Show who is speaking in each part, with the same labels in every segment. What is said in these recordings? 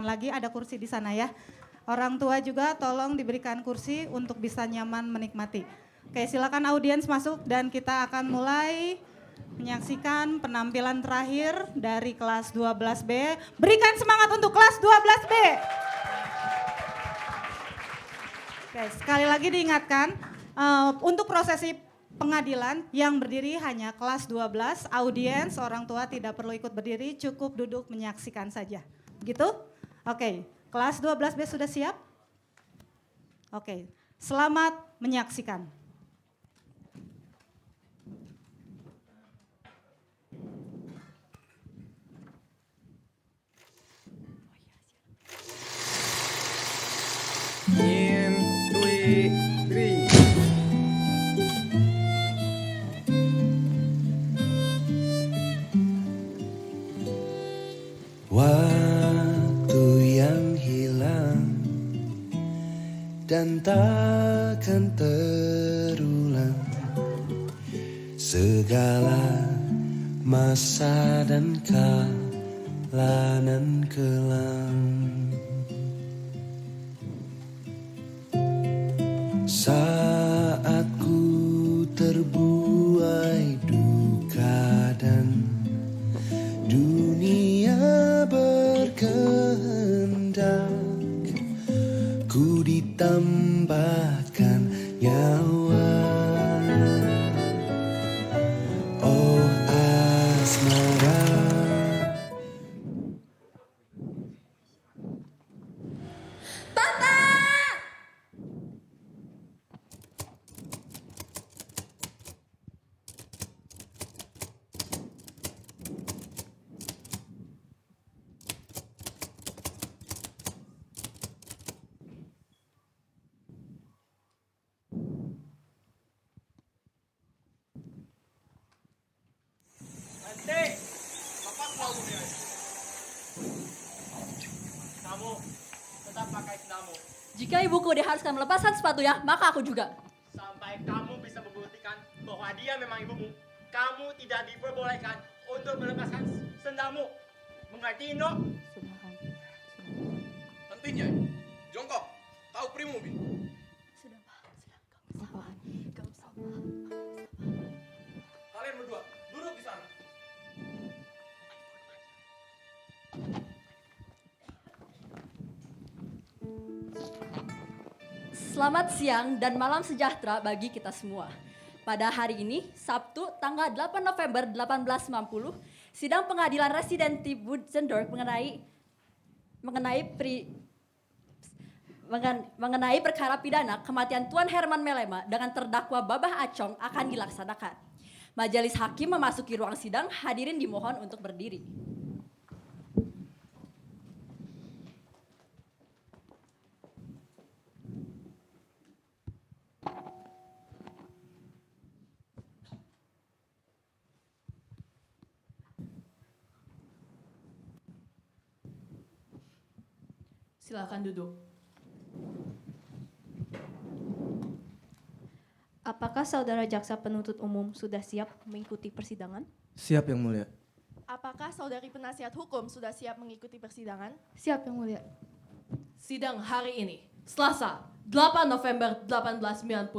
Speaker 1: Lagi ada kursi di sana ya. Orang tua juga tolong diberikan kursi untuk bisa nyaman menikmati. Oke, silakan audiens masuk dan kita akan mulai menyaksikan penampilan terakhir dari kelas 12B. Berikan semangat untuk kelas 12B. Oke, sekali lagi diingatkan untuk prosesi pengadilan yang berdiri hanya kelas 12, audiens orang tua tidak perlu ikut berdiri, cukup duduk menyaksikan saja. Begitu? Oke, kelas 12B sudah siap? Oke, selamat menyaksikan.
Speaker 2: In, 2, 3.
Speaker 3: Waktu yang hilang dan takkan terulang, segala masa dan kala nan kelam. Saat ku terbuai duka dan dunia berkehendak, ku ditambahkan nyawa. Oh asmara,
Speaker 2: Nanti, lepas lalunya. Kamu tetap pakai sendamu.
Speaker 4: Jika ibuku diharuskan melepaskan sepatunya, maka aku juga.
Speaker 2: Sampai kamu bisa membuktikan bahwa dia memang ibumu, kamu tidak diperbolehkan untuk melepaskan sendamu. Mengerti, Ino?
Speaker 5: Hentinya, jongkok, tahu primu, Bi.
Speaker 4: Sudah, Pak. Sudah, gak usah, Pak.
Speaker 5: Kalian berdua, duduk di sana.
Speaker 4: Selamat siang dan malam sejahtera bagi kita semua. Pada hari ini, Sabtu, tanggal 8 November 1890, sidang pengadilan residen di Butzendorf mengenai perkara pidana kematian Tuan Herman Melema dengan terdakwa Babah Acong akan dilaksanakan. Majelis hakim memasuki ruang sidang, hadirin dimohon untuk berdiri.
Speaker 6: Silakan duduk.
Speaker 7: Apakah saudara jaksa penuntut umum sudah siap mengikuti persidangan?
Speaker 8: Siap yang mulia.
Speaker 9: Apakah saudari penasihat hukum sudah siap mengikuti persidangan?
Speaker 7: Siap yang mulia.
Speaker 6: Sidang hari ini, Selasa, 8 November 1890,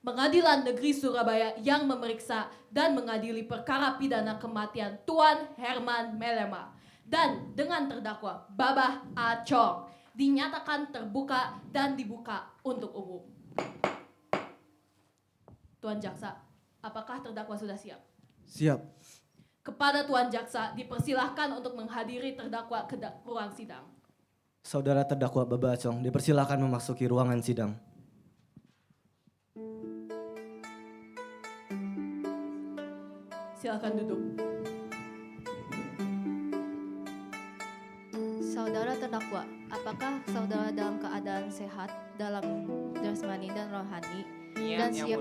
Speaker 6: Pengadilan Negeri Surabaya yang memeriksa dan mengadili perkara pidana kematian Tuan Herman Melema dan dengan terdakwa Babah Acong dinyatakan terbuka dan dibuka untuk umum. Tuan Jaksa, apakah terdakwa sudah siap?
Speaker 8: Siap.
Speaker 6: Kepada Tuan Jaksa dipersilahkan untuk menghadiri terdakwa ke ruang sidang.
Speaker 8: Saudara terdakwa Babah Acong dipersilakan memasuki ruangan sidang.
Speaker 6: Silakan duduk.
Speaker 7: Saudara terdakwa, apakah saudara dalam keadaan sehat dalam jasmani dan rohani dan siap?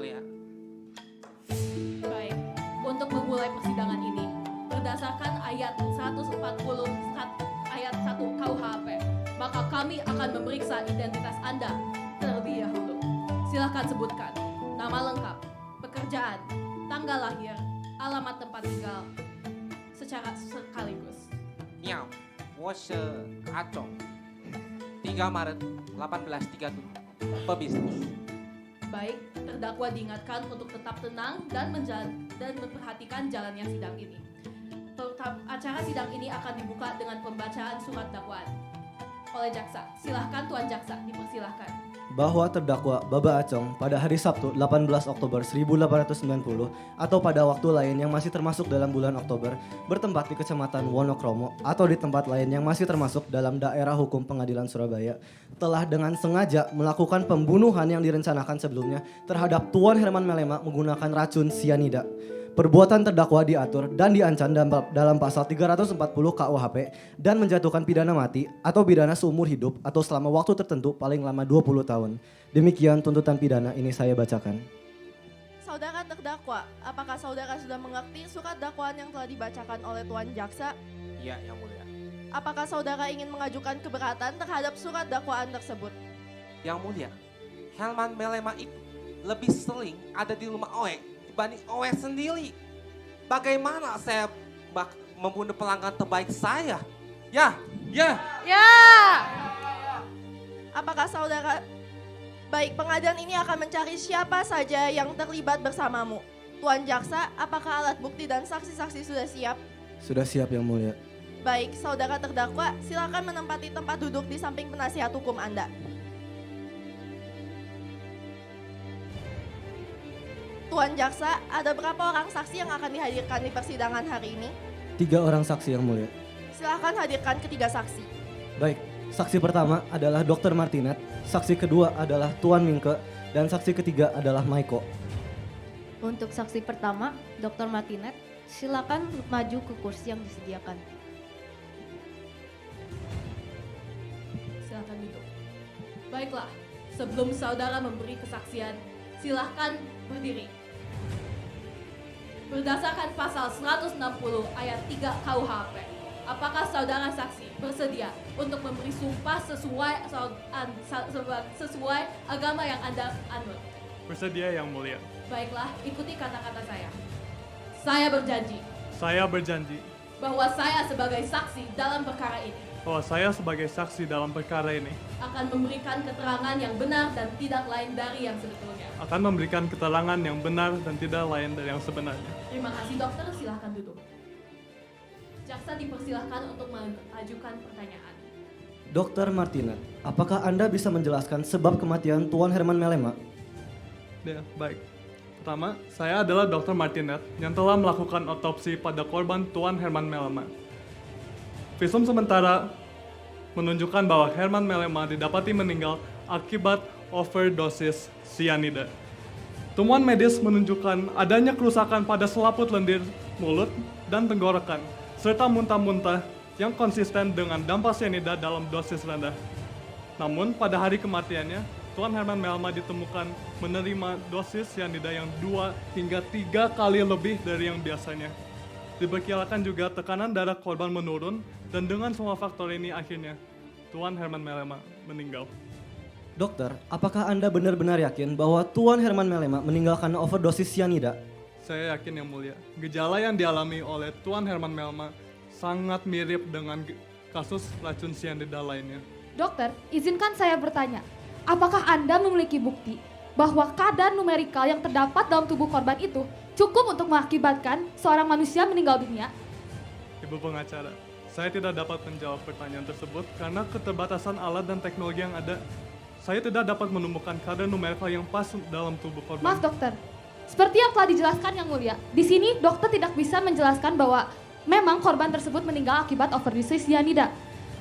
Speaker 6: Baik, untuk memulai persidangan ini, berdasarkan ayat 140 ayat 1 KUHP, maka kami akan memeriksa identitas Anda terlebih dahulu. Silakan sebutkan nama lengkap, pekerjaan, tanggal lahir, alamat tempat tinggal, secara sekaligus.
Speaker 10: 你好，我是阿总， 3 Maret 1837. Pebisnis.
Speaker 6: Baik, terdakwa diingatkan untuk tetap tenang dan memperhatikan jalannya sidang ini. Acara sidang ini akan dibuka dengan pembacaan surat dakwaan oleh jaksa. Silahkan Tuan Jaksa, dipersilahkan.
Speaker 8: Bahwa terdakwa Baba Acong pada hari Sabtu 18 Oktober 1890 atau pada waktu lain yang masih termasuk dalam bulan Oktober bertempat di Kecamatan Wonokromo atau di tempat lain yang masih termasuk dalam daerah hukum Pengadilan Surabaya telah dengan sengaja melakukan pembunuhan yang direncanakan sebelumnya terhadap Tuan Herman Melema menggunakan racun sianida. Perbuatan terdakwa diatur dan diancam dalam pasal 340 KUHP dan menjatuhkan pidana mati atau pidana seumur hidup atau selama waktu tertentu paling lama 20 tahun. Demikian tuntutan pidana ini saya bacakan.
Speaker 9: Saudara terdakwa, apakah saudara sudah mengerti surat dakwaan yang telah dibacakan oleh Tuan Jaksa?
Speaker 10: Iya, Yang Mulia.
Speaker 9: Apakah saudara ingin mengajukan keberatan terhadap surat dakwaan tersebut?
Speaker 10: Yang Mulia, Herman Melema itu lebih sering ada di rumah Oe dibanding Oe sendiri. Bagaimana saya membunuh pelanggan terbaik saya? Ya.
Speaker 9: Apakah saudara... Baik, pengadilan ini akan mencari siapa saja yang terlibat bersamamu. Tuan Jaksa, apakah alat bukti dan saksi-saksi sudah siap?
Speaker 8: Sudah siap Yang Mulia.
Speaker 9: Baik, saudara terdakwa, silakan menempati tempat duduk di samping penasihat hukum Anda. Tuan Jaksa, ada berapa orang saksi yang akan dihadirkan di persidangan hari ini?
Speaker 8: 3 orang saksi Yang Mulia.
Speaker 9: Silakan hadirkan ketiga saksi.
Speaker 8: Baik, saksi pertama adalah Dr. Martinet, saksi kedua adalah Tuan Mingke, dan saksi ketiga adalah Maiko.
Speaker 7: Untuk saksi pertama, Dr. Martinet, silakan maju ke kursi yang disediakan.
Speaker 6: Silakan duduk. Baiklah, sebelum saudara memberi kesaksian, silahkan berdiri. Berdasarkan pasal 160 ayat 3 KUHP, apakah saudara saksi bersedia untuk memberi sumpah sesuai agama yang Anda anut?
Speaker 11: Bersedia Yang Mulia.
Speaker 6: Baiklah, ikuti kata-kata saya. Saya berjanji
Speaker 11: Saya berjanji
Speaker 6: bahwa saya sebagai saksi dalam perkara ini
Speaker 11: bahwa saya sebagai saksi dalam perkara ini
Speaker 6: akan memberikan keterangan yang benar dan tidak lain dari yang sebetulnya.
Speaker 11: akan memberikan keterangan yang benar dan tidak lain dari yang sebenarnya.
Speaker 6: Terima kasih dokter, silahkan duduk. Jaksa dipersilahkan untuk mengajukan pertanyaan.
Speaker 8: Dr. Martinet, apakah Anda bisa menjelaskan sebab kematian Tuan Herman Melema?
Speaker 11: Ya, baik. Pertama, saya adalah Dr. Martinet yang telah melakukan otopsi pada korban Tuan Herman Melema. Visum sementara menunjukkan bahwa Herman Melema didapati meninggal akibat overdosis sianida. Temuan medis menunjukkan adanya kerusakan pada selaput lendir, mulut, dan tenggorokan, serta muntah-muntah yang konsisten dengan dampak sianida dalam dosis rendah. Namun, pada hari kematiannya, Tuan Herman Melema ditemukan menerima dosis sianida yang 2 hingga 3 kali lebih dari yang biasanya. Diperkirakan juga tekanan darah korban menurun, dan dengan semua faktor ini akhirnya Tuan Herman Melema meninggal.
Speaker 8: Dokter, apakah Anda benar-benar yakin bahwa Tuan Herman Melema meninggal karena overdosis sianida?
Speaker 11: Saya yakin Yang Mulia, gejala yang dialami oleh Tuan Herman Melema sangat mirip dengan kasus racun sianida lainnya.
Speaker 12: Dokter, izinkan saya bertanya, apakah Anda memiliki bukti bahwa kadar numerikal yang terdapat dalam tubuh korban itu cukup untuk mengakibatkan seorang manusia meninggal dunia?
Speaker 11: Ibu pengacara, saya tidak dapat menjawab pertanyaan tersebut karena keterbatasan alat dan teknologi yang ada. Saya tidak dapat menemukan kadar numerikal yang pas dalam tubuh korban.
Speaker 12: Maaf dokter, seperti yang telah dijelaskan Yang Mulia, di sini dokter tidak bisa menjelaskan bahwa memang korban tersebut meninggal akibat overdosis sianida.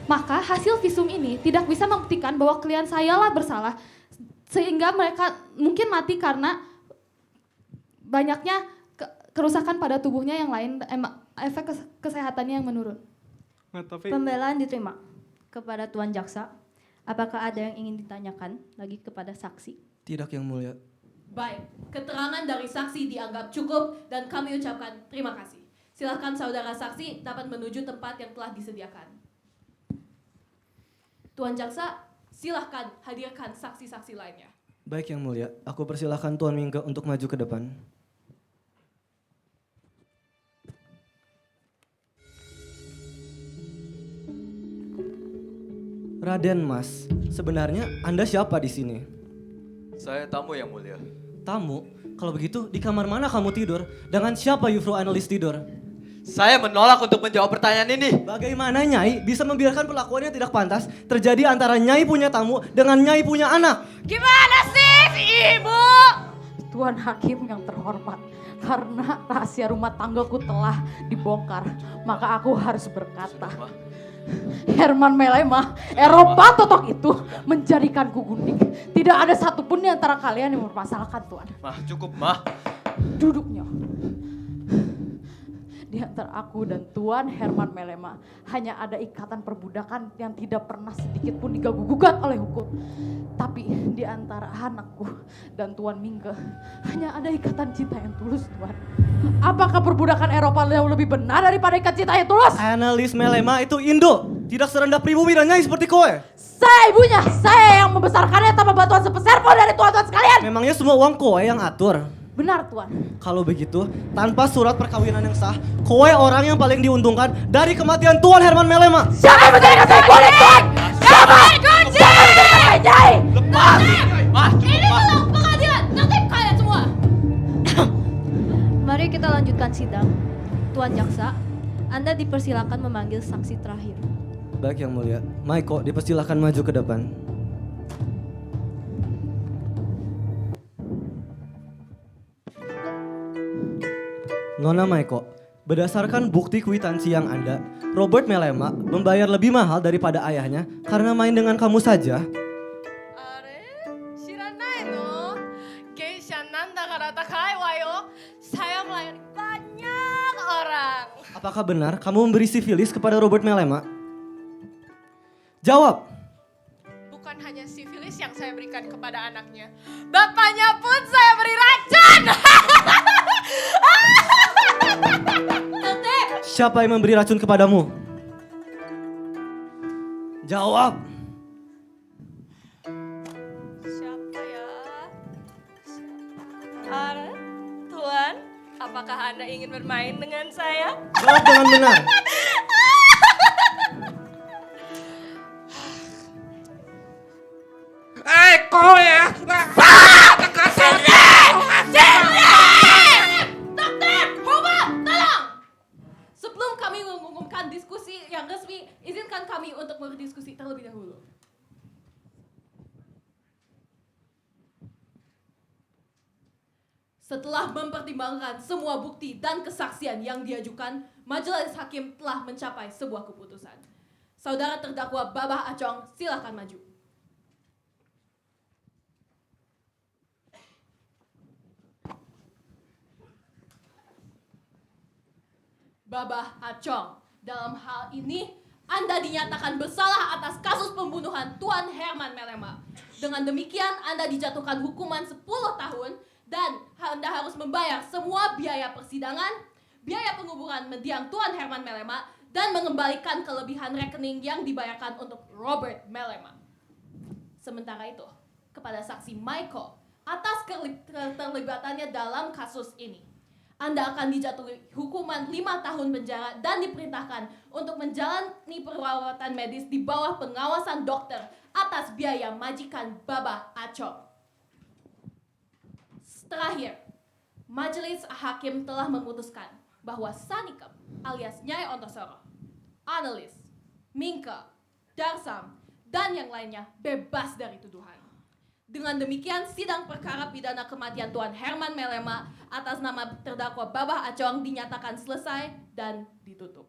Speaker 12: Maka hasil visum ini tidak bisa membuktikan bahwa klien saya lah bersalah, sehingga mereka mungkin mati karena banyaknya kerusakan pada tubuhnya yang lain, efek kesehatannya yang menurun.
Speaker 11: Nah, tapi...
Speaker 7: Pembelaan diterima. Kepada Tuan Jaksa, apakah ada yang ingin ditanyakan lagi kepada saksi?
Speaker 8: Tidak Yang Mulia.
Speaker 6: Baik, keterangan dari saksi dianggap cukup dan kami ucapkan terima kasih. Silakan saudara saksi dapat menuju tempat yang telah disediakan. Tuan Jaksa, silahkan hadirkan saksi-saksi lainnya.
Speaker 8: Baik Yang Mulia, aku persilahkan Tuan Mingke untuk maju ke depan. Raden Mas, sebenarnya Anda siapa di sini?
Speaker 13: Saya tamu yang mulia.
Speaker 8: Tamu? Kalau begitu, di kamar mana kamu tidur? Dengan siapa Yufro analis tidur?
Speaker 13: Saya menolak untuk menjawab pertanyaan ini.
Speaker 8: Bagaimana Nyai bisa membiarkan perlakuan yang tidak pantas terjadi antara Nyai punya tamu dengan Nyai punya anak?
Speaker 14: Gimana sih si ibu?
Speaker 15: Tuan Hakim yang terhormat, karena rahasia rumah tanggaku telah dibongkar, maka aku harus berkata. Herman Melema, Eropa totok itu menjadikanku gundik. Tidak ada satupun di antara kalian yang mempermasalahkan Tuan.
Speaker 13: Mah, cukup mah.
Speaker 15: Duduknya. Di antara aku dan Tuan Herman Melema hanya ada ikatan perbudakan yang tidak pernah sedikit pun diganggu-gugat oleh hukum. Tapi di antara anakku dan Tuan Mingke hanya ada ikatan cinta yang tulus, Tuan. Apakah perbudakan Eropa jauh lebih benar daripada ikatan cinta yang tulus?
Speaker 8: Analis Melema itu Indo, tidak serendah pribumi dan Nyai seperti kowe.
Speaker 15: Saya ibunya, saya yang membesarkannya tanpa bantuan sepeser pun dari tuan-tuan sekalian.
Speaker 8: Memangnya semua uang kowe yang atur?
Speaker 15: Benar, Tuan.
Speaker 8: Kalau begitu, tanpa surat perkawinan yang sah, kowe orang yang paling diuntungkan dari kematian Tuan Herman Melema.
Speaker 15: Siapa yang menjadikan saya kulit, Tuan? Siapa? Siapa yang menjadikan saya Nyai?
Speaker 13: Lepas! Mah,
Speaker 6: Ini belum pengadilan, tertib kalian semua.
Speaker 7: Mari kita lanjutkan sidang. Tuan Jaksa, Anda dipersilakan memanggil saksi terakhir.
Speaker 8: Baik yang mulia, Maiko dipersilahkan maju ke depan. Nona Maiko, berdasarkan bukti kwitansi yang ada, Robert Melema membayar lebih mahal daripada ayahnya karena main dengan kamu saja.
Speaker 14: Saya melayani banyak orang.
Speaker 8: Apakah benar kamu memberi sifilis kepada Robert Melema? Jawab!
Speaker 14: Bukan hanya sifilis yang saya berikan kepada anaknya. Bapaknya pun saya beri racun.
Speaker 8: Siapa yang memberi racun kepadamu? Jawab!
Speaker 14: Siapa ya? Tuan, apakah Anda ingin bermain dengan saya?
Speaker 8: Jawab dengan benar.
Speaker 10: Kowe ya.
Speaker 6: Sebelum kami mengumumkan diskusi yang resmi, izinkan kami untuk berdiskusi terlebih dahulu. Setelah mempertimbangkan semua bukti dan kesaksian yang diajukan, majelis hakim telah mencapai sebuah keputusan. Saudara terdakwa Babah Acong, silakan maju. Babah Acong, dalam hal ini Anda dinyatakan bersalah atas kasus pembunuhan Tuan Herman Melema. Dengan demikian Anda dijatuhkan hukuman 10 tahun dan Anda harus membayar semua biaya persidangan, biaya penguburan mendiang Tuan Herman Melema, dan mengembalikan kelebihan rekening yang dibayarkan untuk Robert Melema. Sementara itu, kepada saksi Maiko, atas keterlibatannya dalam kasus ini, Anda akan dijatuhi hukuman 5 tahun penjara dan diperintahkan untuk menjalani perawatan medis di bawah pengawasan dokter atas biaya majikan Babah Acong. Terakhir, majelis hakim telah memutuskan bahwa Sanikam alias Nyai Ontosoro, Analis, Mingke, Darsam, dan yang lainnya bebas dari tuduhan. Dengan demikian, sidang perkara pidana kematian Tuan Herman Melema atas nama terdakwa Babah Acong dinyatakan selesai dan ditutup.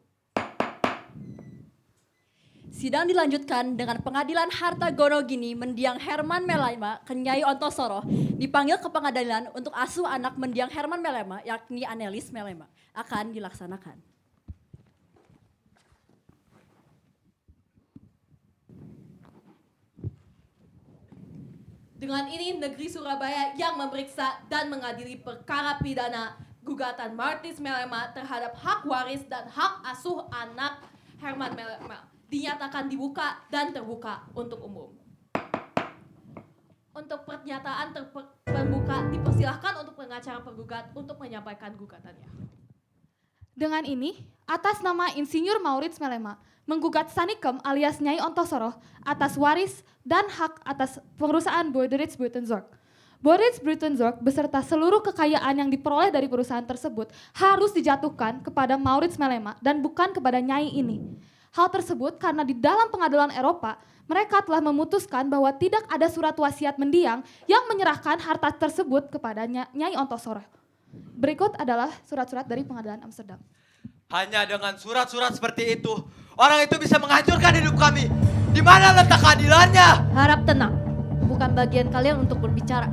Speaker 4: Sidang dilanjutkan dengan pengadilan harta gono gini mendiang Herman Melema ke Nyai Ontosoro dipanggil ke pengadilan untuk asuh anak mendiang Herman Melema yakni Anelis Melema akan dilaksanakan.
Speaker 6: Dengan ini, negeri Surabaya yang memeriksa dan mengadili perkara pidana gugatan Martis Melema terhadap hak waris dan hak asuh anak Herman Melema dinyatakan dibuka dan terbuka untuk umum. Untuk pernyataan terbuka, dipersilahkan untuk pengacara penggugat untuk menyampaikan gugatannya.
Speaker 12: Dengan ini, atas nama Insinyur Maurits Melema, menggugat Sanikem alias Nyai Ontosoroh atas waris dan hak atas perusahaan Borderies Buitenzorg. Borderies Buitenzorg beserta seluruh kekayaan yang diperoleh dari perusahaan tersebut harus dijatuhkan kepada Maurits Melema dan bukan kepada Nyai ini. Hal tersebut karena di dalam pengadilan Eropa, mereka telah memutuskan bahwa tidak ada surat wasiat mendiang yang menyerahkan harta tersebut kepada Nyai Ontosoroh. Berikut adalah surat-surat dari pengadilan Amsterdam.
Speaker 13: Hanya dengan surat-surat seperti itu, orang itu bisa menghancurkan hidup kami. Di mana letak keadilannya?
Speaker 7: Harap tenang, bukan bagian kalian untuk berbicara.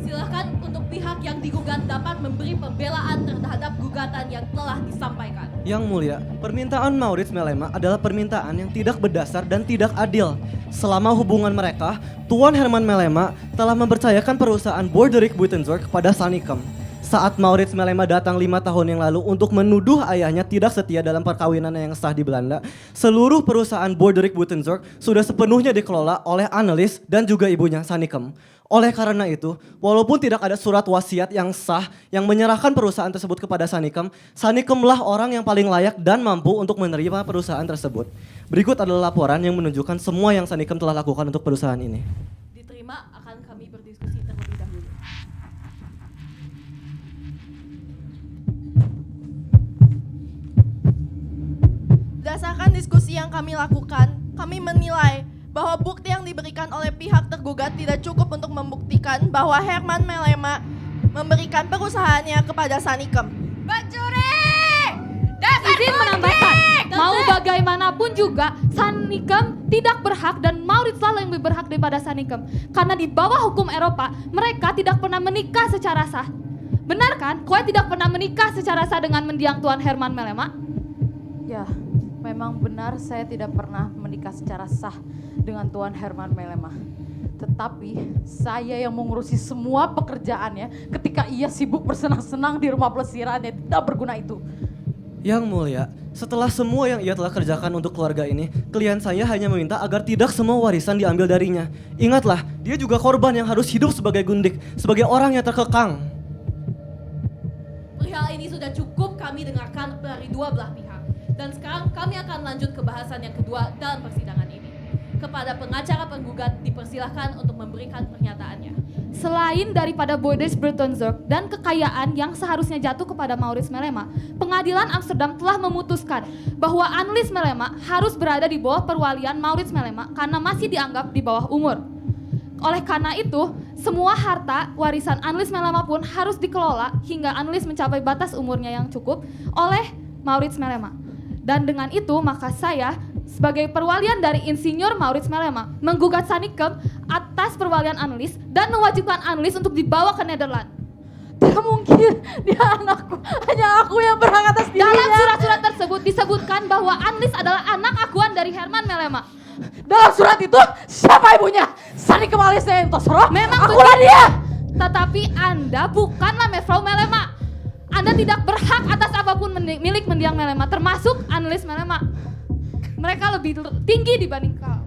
Speaker 6: Silakan untuk pihak yang digugat dapat memberi pembelaan terhadap gugatan yang telah disampaikan.
Speaker 8: Yang mulia, permintaan Maurits Melema adalah permintaan yang tidak berdasar dan tidak adil. Selama hubungan mereka, Tuan Herman Melema telah mempercayakan perusahaan Borderies Buitenzorg kepada Sanikem. Saat Maurits Melema datang 5 tahun yang lalu untuk menuduh ayahnya tidak setia dalam perkawinan yang sah di Belanda, seluruh perusahaan Borderies Buitenzorg sudah sepenuhnya dikelola oleh Annelies dan juga ibunya Sanikem. Oleh karena itu, walaupun tidak ada surat wasiat yang sah yang menyerahkan perusahaan tersebut kepada Sanikem, Sanikemlah orang yang paling layak dan mampu untuk menerima perusahaan tersebut. Berikut adalah laporan yang menunjukkan semua yang Sanikem telah lakukan untuk perusahaan ini.
Speaker 6: Diterima, akan kami berdiskusi terlebih dahulu.
Speaker 9: Berdasarkan diskusi yang kami lakukan, kami menilai bahwa bukti yang diberikan oleh pihak tergugat tidak cukup untuk membuktikan bahwa Herman Melema memberikan perusahaannya kepada Sanikem.
Speaker 14: Pencuri! Dasar
Speaker 12: Izin menambahkan, mau bagaimanapun juga Sanikem tidak berhak dan Maurits lah yang lebih berhak daripada Sanikem. Karena di bawah hukum Eropa, mereka tidak pernah menikah secara sah. Benar kan? Koe tidak pernah menikah secara sah dengan mendiang Tuan Herman Melema?
Speaker 15: Ya, memang benar saya tidak pernah menikah secara sah dengan Tuan Herman Melema. Tetapi saya yang mengurusi semua pekerjaannya ketika ia sibuk bersenang-senang di rumah pelesiran yang tidak berguna itu.
Speaker 8: Yang mulia, setelah semua yang ia telah kerjakan untuk keluarga ini, klien saya hanya meminta agar tidak semua warisan diambil darinya. Ingatlah, dia juga korban yang harus hidup sebagai gundik, sebagai orang yang terkekang.
Speaker 6: Perihal ini sudah cukup kami dengarkan dari dua belah pihak. Dan sekarang kami akan lanjut ke bahasan yang kedua dalam persidangan ini. Kepada pengacara penggugat dipersilahkan untuk memberikan pernyataannya.
Speaker 12: Selain daripada Borderies Buitenzorg dan kekayaan yang seharusnya jatuh kepada Maurits Melema, pengadilan Amsterdam telah memutuskan bahwa Annelies Melema harus berada di bawah perwalian Maurits Melema karena masih dianggap di bawah umur. Oleh karena itu, semua harta warisan Annelies Melema pun harus dikelola hingga Annelies mencapai batas umurnya yang cukup oleh Maurits Melema. Dan dengan itu maka saya sebagai perwalian dari Insinyur Maurits Melema menggugat Sanikem atas perwalian Annelies dan mewajibkan Annelies untuk dibawa ke Nederland.
Speaker 15: Tidak mungkin, dia anakku, hanya aku yang berhak atas dirinya.
Speaker 12: Dalam surat-surat tersebut disebutkan bahwa Annelies adalah anak akuan dari Herman Melema.
Speaker 15: Dalam surat itu siapa ibunya? Sanikem alias Nyai Ontosoroh?
Speaker 12: Memang
Speaker 15: akulah
Speaker 12: betul.
Speaker 15: dia.
Speaker 12: Tetapi Anda bukanlah Mevrouw Melema. Anda tidak berhak atas apapun milik mendiang Melema, termasuk Annelies Melema. Mereka lebih tinggi dibanding kau.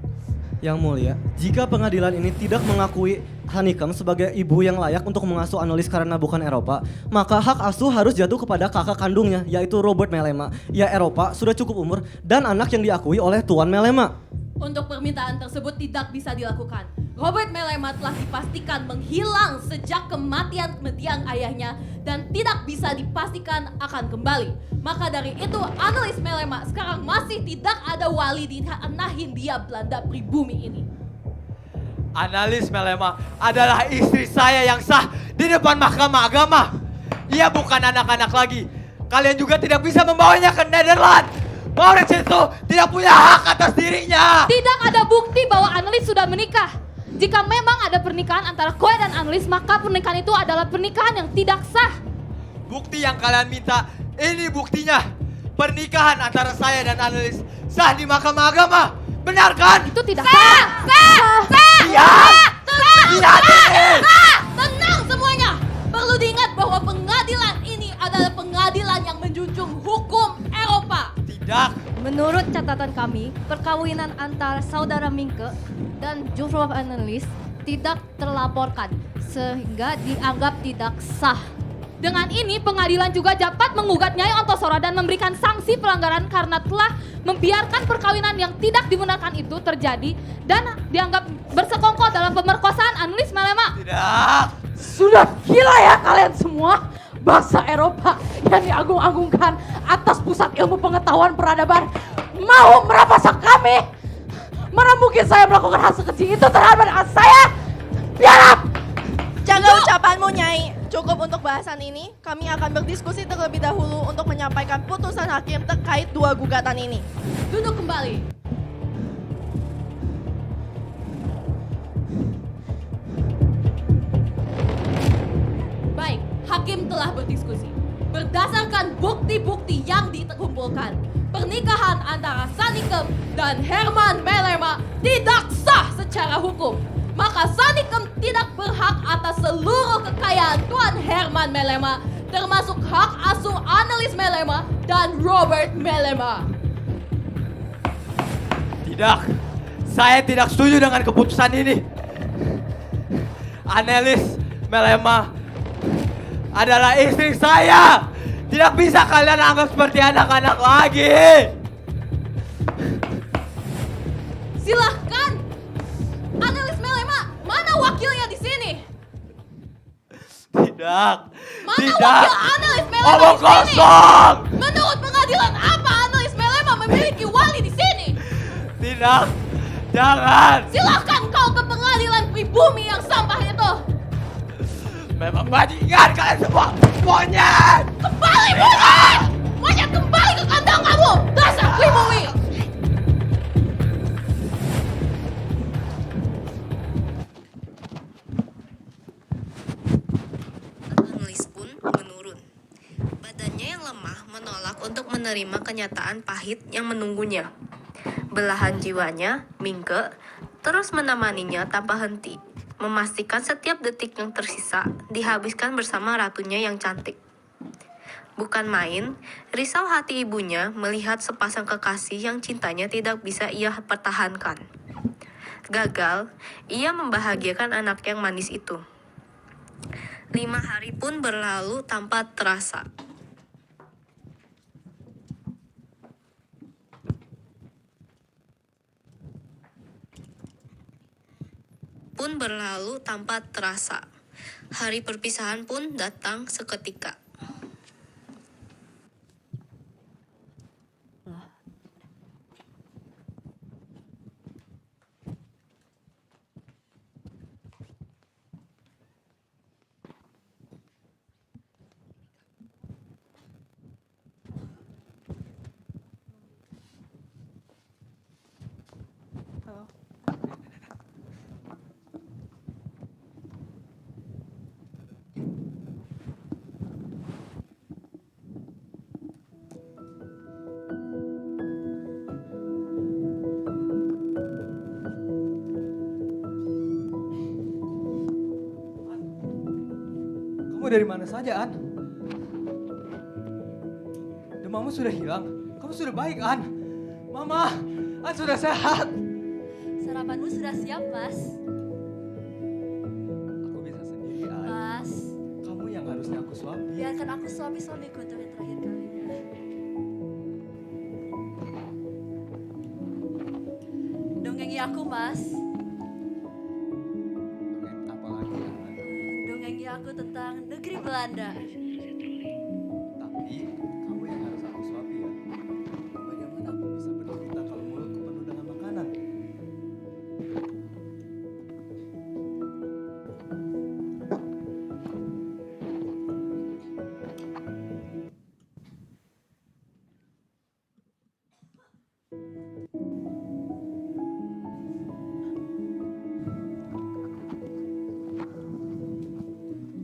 Speaker 8: Yang mulia, jika pengadilan ini tidak mengakui Sanikem sebagai ibu yang layak untuk mengasuh Annelies karena bukan Eropa, maka hak asuh harus jatuh kepada kakak kandungnya, yaitu Robert Melema. Ia Eropa, sudah cukup umur, dan anak yang diakui oleh Tuan Melema.
Speaker 6: Untuk permintaan tersebut tidak bisa dilakukan. Robert Melema telah dipastikan menghilang sejak kematian mendiang ayahnya dan tidak bisa dipastikan akan kembali. Maka dari itu Annelies Melema sekarang masih tidak ada wali di tanah Hindia Belanda pribumi ini.
Speaker 13: Annelies Melema adalah istri saya yang sah di depan mahkamah agama. Ia bukan anak-anak lagi. Kalian juga tidak bisa membawanya ke Nederland. Maurits itu tidak punya hak atas dirinya.
Speaker 12: Tidak ada bukti bahwa Annelies sudah menikah. Jika memang ada pernikahan antara Koe dan Annelies, maka pernikahan itu adalah pernikahan yang tidak sah.
Speaker 13: Bukti yang kalian minta, ini buktinya. Pernikahan antara saya dan Annelies sah di mahkamah agama. Benar kan?
Speaker 12: Itu tidak sah.
Speaker 6: Tenang semuanya. Perlu diingat bahwa pengadilan ini adalah pengadilan yang menjunjung hukum Eropa.
Speaker 7: Menurut catatan kami, perkawinan antara saudara Minke dan Jufrov Annelies tidak terlaporkan sehingga dianggap tidak sah.
Speaker 12: Dengan ini, pengadilan juga dapat menggugat Nyai Ontosoro dan memberikan sanksi pelanggaran karena telah membiarkan perkawinan yang tidak dibenarkan itu terjadi dan dianggap bersekongkol dalam pemerkosaan Annelies Melema.
Speaker 13: Tidak.
Speaker 15: Sudah gila ya kalian semua. Bangsa Eropa yang diagung-agungkan atas pusat ilmu pengetahuan peradaban mau merapasak kami. Mana mungkin saya melakukan hal sekecil itu terhadap anak saya? Biarlah.
Speaker 9: Jaga ucapanmu, Nyai. Cukup untuk bahasan ini. Kami akan berdiskusi terlebih dahulu untuk menyampaikan putusan hakim terkait 2 gugatan ini.
Speaker 6: Duduk kembali. Baik, hakim telah berdiskusi. Berdasarkan bukti-bukti yang dikumpulkan, pernikahan antara Sanikem dan Herman Melema tidak sah secara hukum. Maka Sanikem tidak berhak atas seluruh kekayaan Tuan Herman Melema, termasuk hak asuh Annelies Melema dan Robert Melema.
Speaker 13: Tidak, saya tidak setuju dengan keputusan ini. Annelies Melema adalah istri saya. Tidak bisa kalian anggap seperti anak-anak lagi.
Speaker 6: Silahkan, Annelies Melema, mana wakilnya di sini?
Speaker 13: Tidak.
Speaker 6: Mana
Speaker 13: tidak.
Speaker 6: wakil Annelies Melema
Speaker 13: Omong
Speaker 6: di sini?
Speaker 13: kosong.
Speaker 6: Menurut pengadilan apa Annelies Melema memiliki wali di sini?
Speaker 13: Tidak. Jangan.
Speaker 6: Silahkan kau ke pengadilan pribumi yang sampah itu.
Speaker 13: Memang bajingan kalian semua. Monyet.
Speaker 6: Kembali monyet! Monyet kembali ke kandang kamu, dasar pribumi!
Speaker 16: Annelies pun menurun. Badannya yang lemah menolak untuk menerima kenyataan pahit yang menunggunya. Belahan jiwanya, Mingke, terus menemaninya tanpa henti, memastikan setiap detik yang tersisa dihabiskan bersama ratunya yang cantik. Bukan main, risau hati ibunya melihat sepasang kekasih yang cintanya tidak bisa ia pertahankan. Gagal, ia membahagiakan anak yang manis itu. 5 hari pun berlalu tanpa terasa. Hari perpisahan pun datang seketika.
Speaker 13: Kamu dari mana saja, An? Demammu sudah hilang. Kamu sudah baik, An. Mama, An sudah sehat.
Speaker 4: Sarapanmu sudah siap, Mas.
Speaker 13: Aku bisa sendiri, An.
Speaker 4: Mas,
Speaker 13: Kamu yang harusnya aku suapi.
Speaker 4: biarkan aku suapi suamiku untuk yang terakhir kalinya. Dongengi aku, Mas.
Speaker 13: Apa lagi, An?
Speaker 4: Dongengi aku tentang negeri Belanda.
Speaker 13: Tapi kamu yang harus aku suapi, ya. Bagaimana aku bisa bercerita kalau mulutku penuh dengan makanan?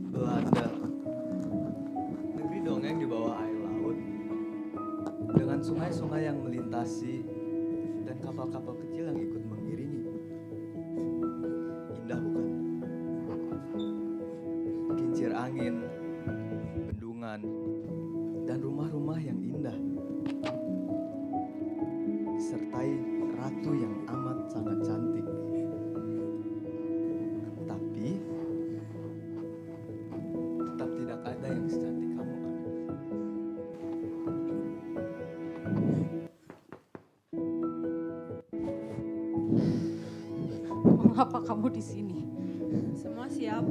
Speaker 13: Belanda, negeri dongeng di bawah air laut, dengan sungai-sungai yang melintasi dan kapal-kapal kecil yang ikut mengiringi. Indah bukan? Kincir angin, bendungan, dan rumah-rumah yang indah, disertai ratu yang amat sangat cantik. Tapi tetap tidak ada yang secantik
Speaker 15: Mengapa kamu di sini?
Speaker 14: Semua siap.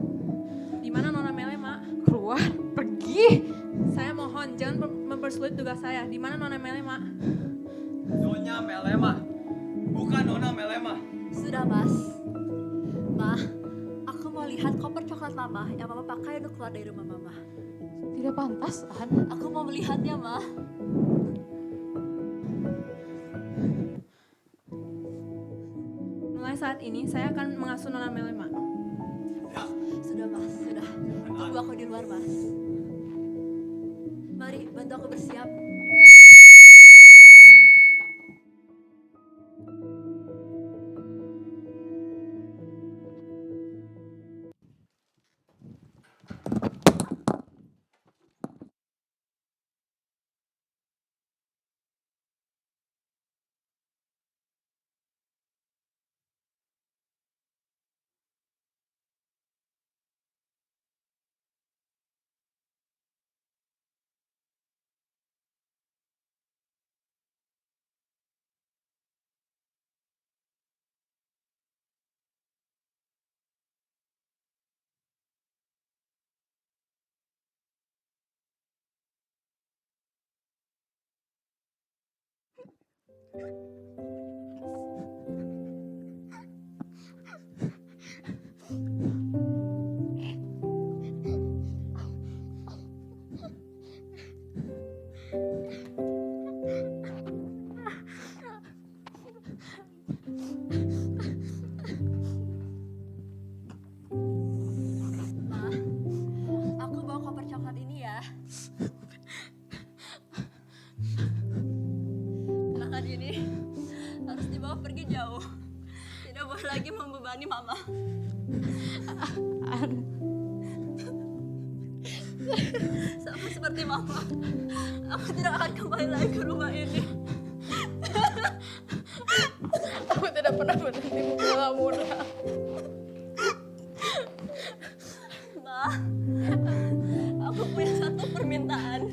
Speaker 14: Di mana Nona Melema?
Speaker 15: Keluar, pergi.
Speaker 14: Saya mohon jangan mempersulit tugas saya. Di mana Nona Melema?
Speaker 13: Nyonya Melema, bukan Nona Melema.
Speaker 4: Sudah, Mas. Ma, aku mau lihat koper coklat Mama yang Mama pakai untuk keluar dari rumah Mama.
Speaker 15: Tidak pantas, An.
Speaker 4: Aku mau melihatnya, Ma.
Speaker 14: Mulai saat ini saya akan mengasuh Nona Melema.
Speaker 4: Sudah, Mas. Sudah. Tunggu aku di luar, Mas. Mari, bantu aku bersiap. Ma, aku bawa koper coklat ini ya. Kenangan ini harus dibawa pergi jauh. Tidak boleh lagi membebani Mama. Sama seperti Mama, aku tidak akan kembali lagi ke rumah ini.
Speaker 9: Aku tidak pernah berhenti membela Muna.
Speaker 4: Ma, aku punya satu permintaan.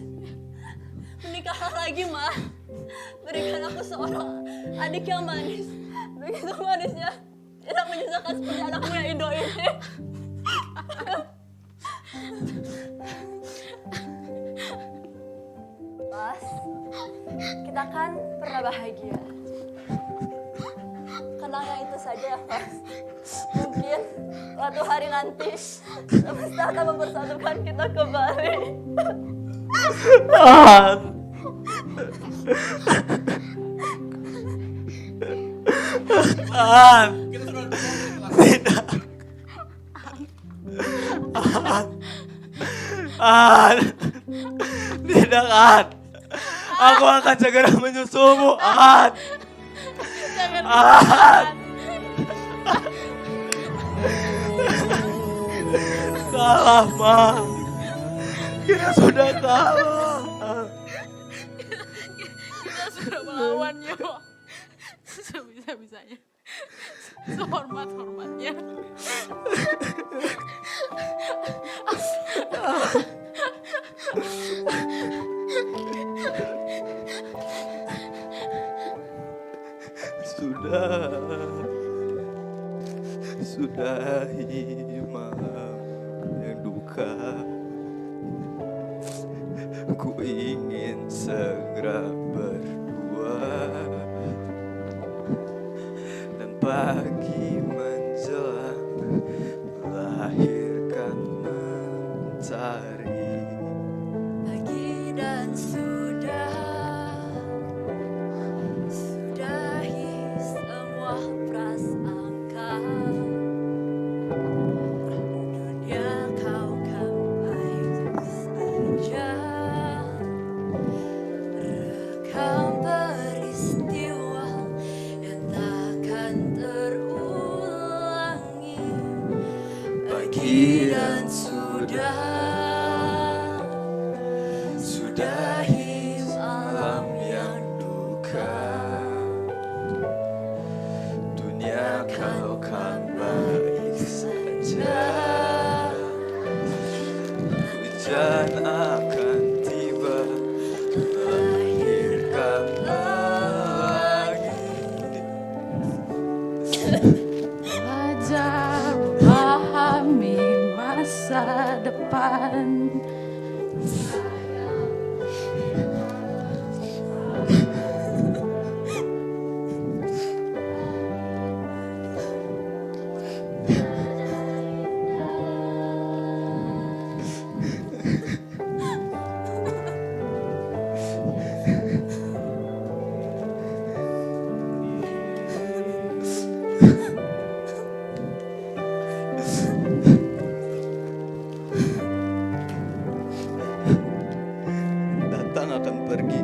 Speaker 4: Menikahlah lagi, Ma. Berikan aku seorang adik yang manis. Begitu manisnya, tidak menyisakan seperti anaknya Indo ini. Mas, kita kan pernah bahagia. Kenangnya itu saja ya, Mas. Mungkin suatu hari nanti semesta akan mempersatukan kita kembali.
Speaker 13: An, tidak. An, tidak An. Aku akan segera menyusulmu, An. An. Kalah, Ma. Kita sudah kalah.
Speaker 9: Kita sudah melawannya kok. Sebisa-bisanya. Sehormat-hormatnya.
Speaker 3: Sudahi malam yang duka. Ku ingin segera berdua, dan pagi menjelang melahirkan mentari.
Speaker 4: Pagi dan sudahi semua prasangka. Dunia kau kan baik saja. Rekam peristiwa yang takkan terulangi. Pagi dan sudahi malam yang duka.
Speaker 3: Dunia kau kan baik saja. Hujan akan tiba, melahirkan pelangi.
Speaker 17: depan.
Speaker 3: Datang akan pergi,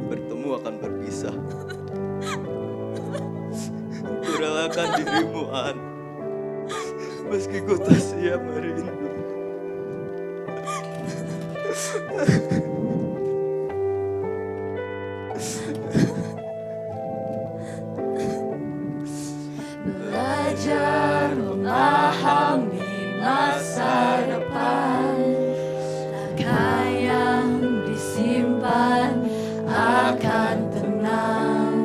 Speaker 3: bertemu akan berpisah. Kurelakan dirimu, An, meski ku tak siap merindu.
Speaker 17: Belajar memahami masa depan, langkah yang disimpan akan tenang,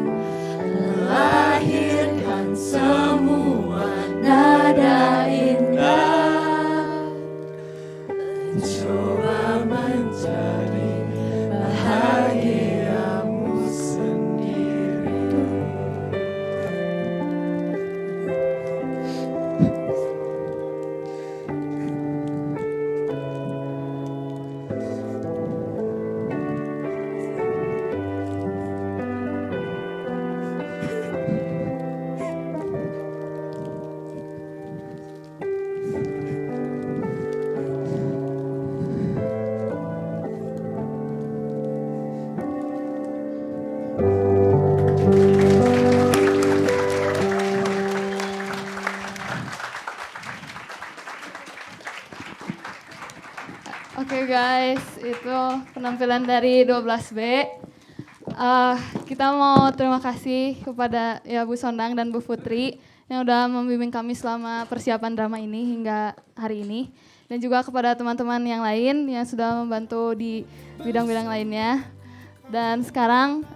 Speaker 17: melahirkan semua nada indah, mencoba mencari bahagiamu sendiri.
Speaker 12: Oke guys, itu penampilan dari 12B. Kita mau terima kasih kepada ya Bu Sondang dan Bu Putri yang udah membimbing kami selama persiapan drama ini hingga hari ini. Dan juga kepada teman-teman yang lain yang sudah membantu di bidang-bidang lainnya. Dan sekarang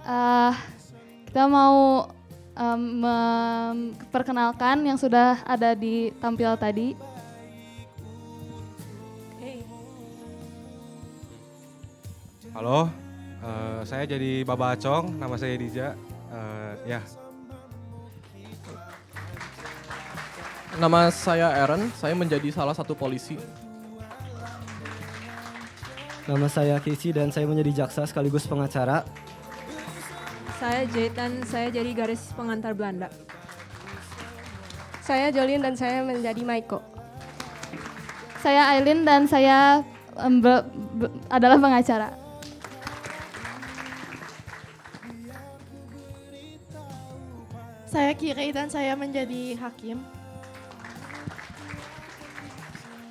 Speaker 12: kita mau memperkenalkan yang sudah ada di tampil tadi.
Speaker 18: Halo, saya jadi Baba Acong, nama saya Dija. Ya.
Speaker 5: Nama saya Aaron, saya menjadi salah satu polisi.
Speaker 8: Nama saya Casey dan saya menjadi jaksa sekaligus pengacara.
Speaker 19: Saya Jaitan, saya jadi garis pengantar Belanda.
Speaker 20: Saya Jolin dan saya menjadi Maiko.
Speaker 12: Saya Aileen dan saya adalah pengacara.
Speaker 9: Saya Kiri dan saya menjadi hakim.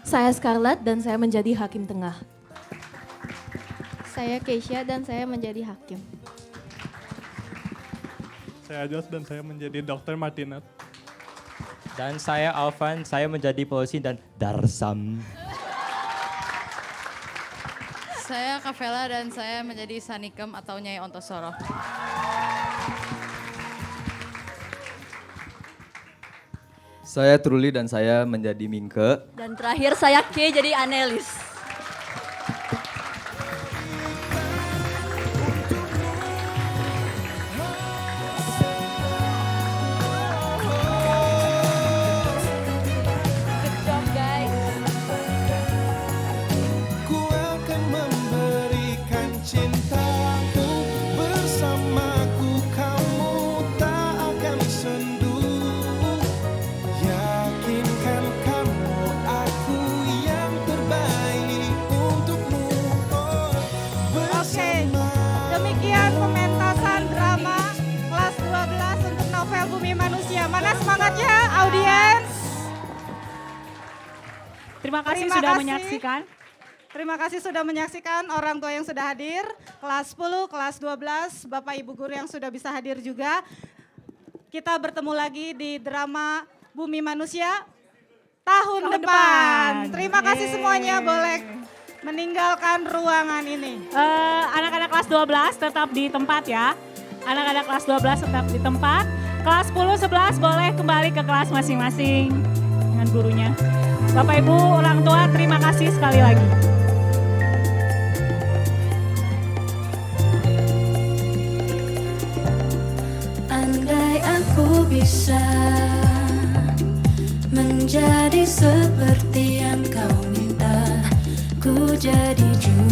Speaker 21: Saya Scarlett dan saya menjadi hakim tengah.
Speaker 20: Saya Keisha dan saya menjadi hakim.
Speaker 11: Saya Jos dan saya menjadi Dr. Martinet.
Speaker 22: Dan saya Alvan, saya menjadi polisi dan Darsam.
Speaker 23: Saya Kavela dan saya menjadi Sanikem atau Nyai Ontosoro.
Speaker 3: Saya Truli dan saya menjadi Mingke.
Speaker 4: Dan terakhir saya K jadi Anelis.
Speaker 17: Good job guys.
Speaker 24: Ku akan memberikan cintaku, bersamaku kamu tak akan sendu. Yakinkan kamu aku yang terbaik untukmu.
Speaker 1: Oke, demikian pementasan drama kelas 12 untuk novel Bumi Manusia. Mana semangatnya audiens?
Speaker 25: Terima kasih sudah menyaksikan.
Speaker 1: Terima kasih sudah menyaksikan orang tua yang sudah hadir. Kelas 10, kelas 12, Bapak Ibu guru yang sudah bisa hadir juga. Kita bertemu lagi di drama Bumi Manusia tahun depan. Terima kasih semuanya, boleh meninggalkan ruangan ini.
Speaker 25: Anak-anak kelas 12 tetap di tempat ya. Anak-anak kelas 12 tetap di tempat. Kelas 10, 11 boleh kembali ke kelas masing-masing dengan gurunya. Bapak Ibu orang tua terima kasih sekali lagi.
Speaker 17: Andai aku bisa menjadi seperti yang kau minta, ku jadi juara.